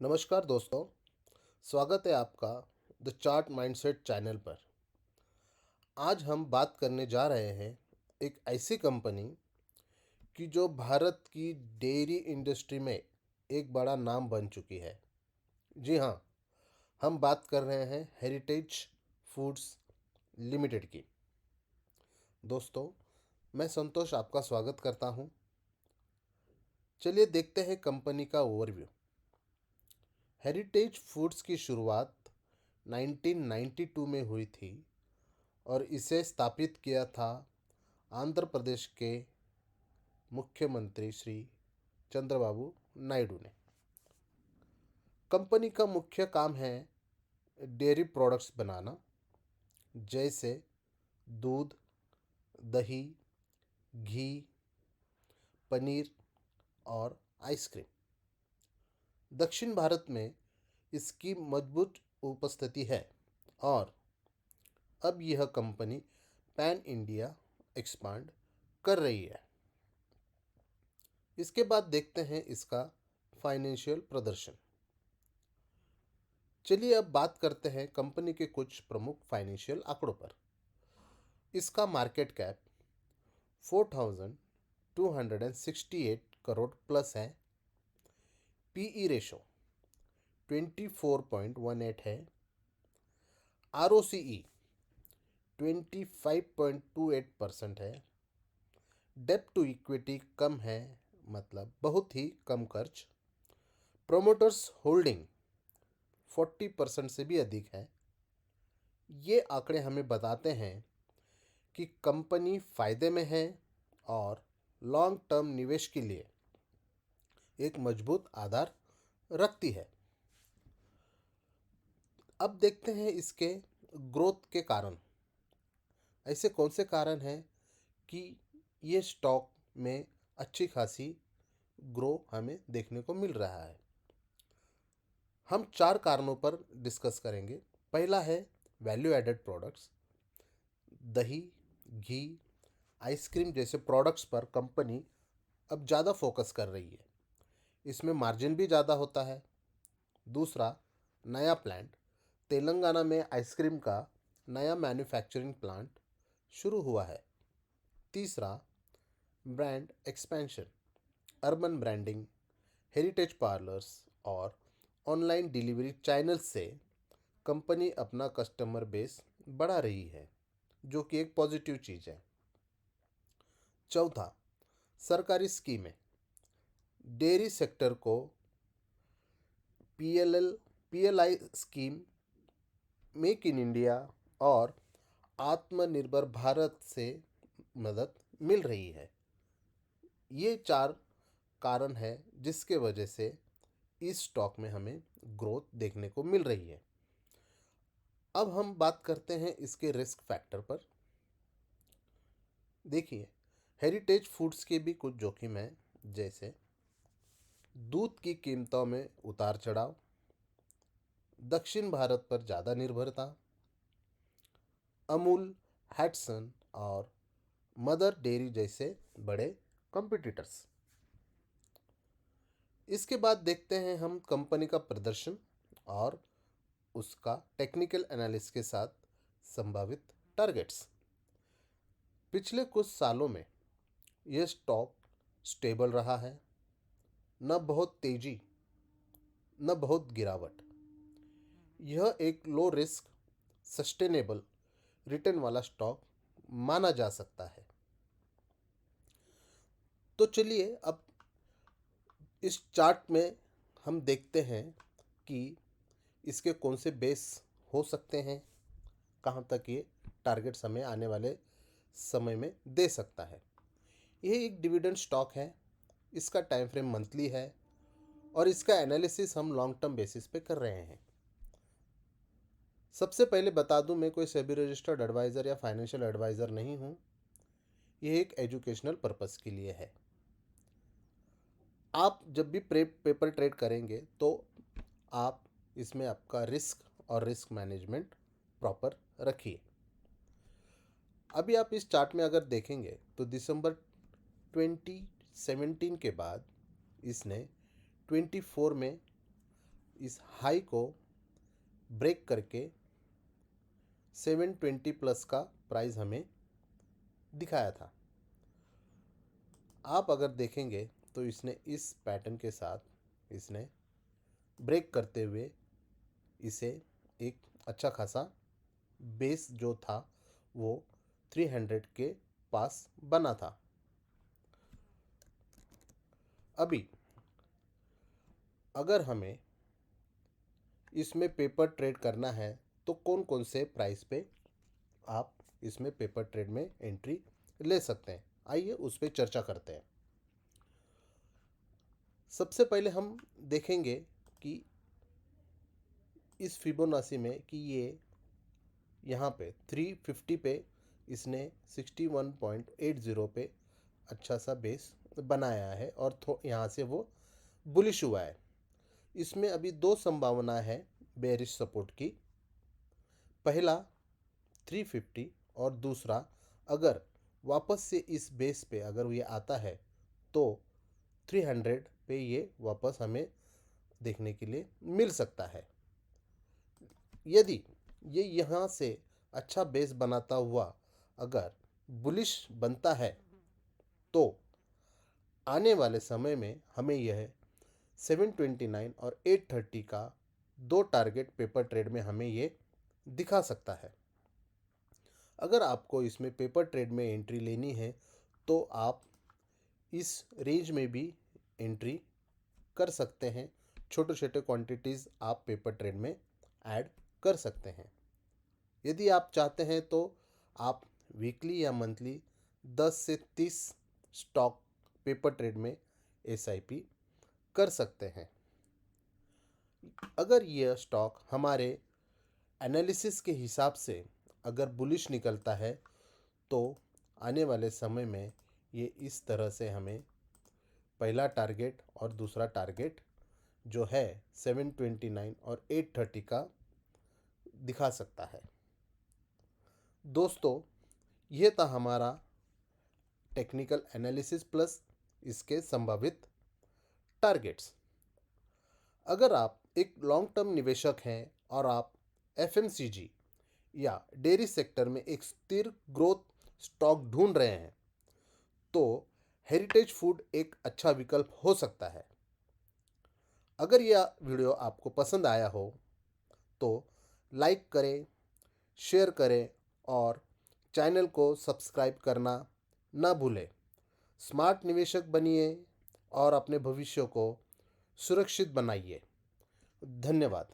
नमस्कार दोस्तों, स्वागत है आपका द चार्ट माइंडसेट चैनल पर। आज हम बात करने जा रहे हैं एक ऐसी कंपनी की जो भारत की डेयरी इंडस्ट्री में एक बड़ा नाम बन चुकी है। जी हाँ, हम बात कर रहे हैं हेरिटेज फूड्स लिमिटेड की। दोस्तों, मैं संतोष आपका स्वागत करता हूँ। चलिए देखते हैं कंपनी का ओवरव्यू। हेरिटेज फूड्स की शुरुआत 1992 में हुई थी और इसे स्थापित किया था आंध्र प्रदेश के मुख्यमंत्री श्री चंद्रबाबू नायडू ने। कंपनी का मुख्य काम है डेयरी प्रोडक्ट्स बनाना, जैसे दूध, दही, घी, पनीर और आइसक्रीम। दक्षिण भारत में इसकी मजबूत उपस्थिति है और अब यह कंपनी पैन इंडिया एक्सपांड कर रही है। इसके बाद देखते हैं इसका फाइनेंशियल प्रदर्शन। चलिए अब बात करते हैं कंपनी के कुछ प्रमुख फाइनेंशियल आंकड़ों पर। इसका मार्केट कैप 4268 करोड़ प्लस है। पीई रेशो 24.18 है। आरओसीई 25.28% है। डेब्ट टू इक्विटी कम है, मतलब बहुत ही कम कर्ज। प्रोमोटर्स होल्डिंग 40% से भी अधिक है। ये आंकड़े हमें बताते हैं कि कंपनी फायदे में है और लॉन्ग टर्म निवेश के लिए एक मजबूत आधार रखती है। अब देखते हैं इसके ग्रोथ के कारण। ऐसे कौन से कारण हैं कि ये स्टॉक में अच्छी खासी ग्रो हमें देखने को मिल रहा है। हम 4 कारणों पर डिस्कस करेंगे। पहला है वैल्यू एडेड प्रोडक्ट्स। दही, घी, आइसक्रीम जैसे प्रोडक्ट्स पर कंपनी अब ज़्यादा फोकस कर रही है। इसमें मार्जिन भी ज़्यादा होता है। दूसरा, नया प्लांट। तेलंगाना में आइसक्रीम का नया मैन्युफैक्चरिंग प्लांट शुरू हुआ है। तीसरा, brand expansion. Urban branding, heritage parlours और ऑनलाइन डिलीवरी चैनल से कंपनी अपना कस्टमर बेस बढ़ा रही है, जो कि एक पॉजिटिव चीज़ है। चौथा, सरकारी स्कीमें। डेयरी सेक्टर को PLI scheme, make in India और आत्मनिर्भर भारत से मदद मिल रही है। ये 4 कारण है जिसके वजह से इस स्टॉक में हमें ग्रोथ देखने को मिल रही है। अब हम बात करते हैं इसके रिस्क फैक्टर पर। देखिए, हेरिटेज फूड्स के भी कुछ जोखिम हैं, जैसे दूध की कीमतों में उतार चढ़ाव, दक्षिण भारत पर ज़्यादा निर्भरता, अमूल, हैटसन और मदर डेयरी जैसे बड़े कंपटीटर्स। इसके बाद देखते हैं हम कंपनी का प्रदर्शन और उसका टेक्निकल एनालिसिस के साथ संभावित टारगेट्स। पिछले कुछ सालों में यह स्टॉक स्टेबल रहा है, न बहुत तेजी न बहुत गिरावट। यह एक लो रिस्क सस्टेनेबल रिटर्न वाला स्टॉक माना जा सकता है। तो चलिए अब इस चार्ट में हम देखते हैं कि इसके कौन से बेस हो सकते हैं, कहाँ तक ये टारगेट्स हमें आने वाले समय में दे सकता है। यह एक डिविडेंड स्टॉक है। इसका टाइम फ्रेम मंथली है और इसका एनालिसिस हम लॉन्ग टर्म बेसिस पे कर रहे हैं। सबसे पहले बता दूं, मैं कोई सेबी रजिस्टर्ड एडवाइज़र या फाइनेंशियल एडवाइज़र नहीं हूं। यह एक एजुकेशनल पर्पस के लिए है। आप जब भी पेपर ट्रेड करेंगे तो आप इसमें आपका रिस्क और रिस्क मैनेजमेंट प्रॉपर रखिए। अभी आप इस चार्ट में अगर देखेंगे तो दिसंबर 2017 के बाद इसने 24 में इस हाई को ब्रेक करके 720 प्लस का प्राइस हमें दिखाया था। आप अगर देखेंगे तो इसने इस पैटर्न के साथ इसने ब्रेक करते हुए इसे एक अच्छा खासा बेस जो था वो 300 के पास बना था। अभी अगर हमें इसमें पेपर ट्रेड करना है तो कौन कौन से प्राइस पे आप इसमें पेपर ट्रेड में एंट्री ले सकते हैं, आइए उस पर चर्चा करते हैं। सबसे पहले हम देखेंगे कि इस फिबोनाची में कि ये यहाँ पे 350 पे इसने 61.80 पे अच्छा सा बेस बनाया है और यहाँ से वो बुलिश हुआ है। इसमें अभी दो संभावना है बेरिश सपोर्ट की, पहला 350 और दूसरा अगर वापस से इस बेस पे अगर ये आता है तो 300 पे ये वापस हमें देखने के लिए मिल सकता है। यदि ये यहाँ से अच्छा बेस बनाता हुआ अगर बुलिश बनता है तो आने वाले समय में हमें यह 729 और 830 का दो टारगेट पेपर ट्रेड में हमें ये दिखा सकता है। अगर आपको इसमें पेपर ट्रेड में एंट्री लेनी है तो आप इस रेंज में भी एंट्री कर सकते हैं। छोटे छोटे क्वांटिटीज़ आप पेपर ट्रेड में ऐड कर सकते हैं। यदि आप चाहते हैं तो आप वीकली या मंथली 10 से 30 स्टॉक पेपर ट्रेड में SIP कर सकते हैं। अगर यह स्टॉक हमारे एनालिसिस के हिसाब से अगर बुलिश निकलता है तो आने वाले समय में ये इस तरह से हमें पहला टारगेट और दूसरा टारगेट जो है 729 और 830 का दिखा सकता है। दोस्तों, यह था हमारा टेक्निकल एनालिसिस प्लस इसके संभावित टारगेट्स। अगर आप एक लॉन्ग टर्म निवेशक हैं और आप FMCG या डेयरी सेक्टर में एक स्थिर ग्रोथ स्टॉक ढूंढ रहे हैं तो हेरिटेज फूड एक अच्छा विकल्प हो सकता है। अगर यह वीडियो आपको पसंद आया हो तो लाइक करें, शेयर करें और चैनल को सब्सक्राइब करना ना भूलें। स्मार्ट निवेशक बनिए और अपने भविष्य को सुरक्षित बनाइए। धन्यवाद।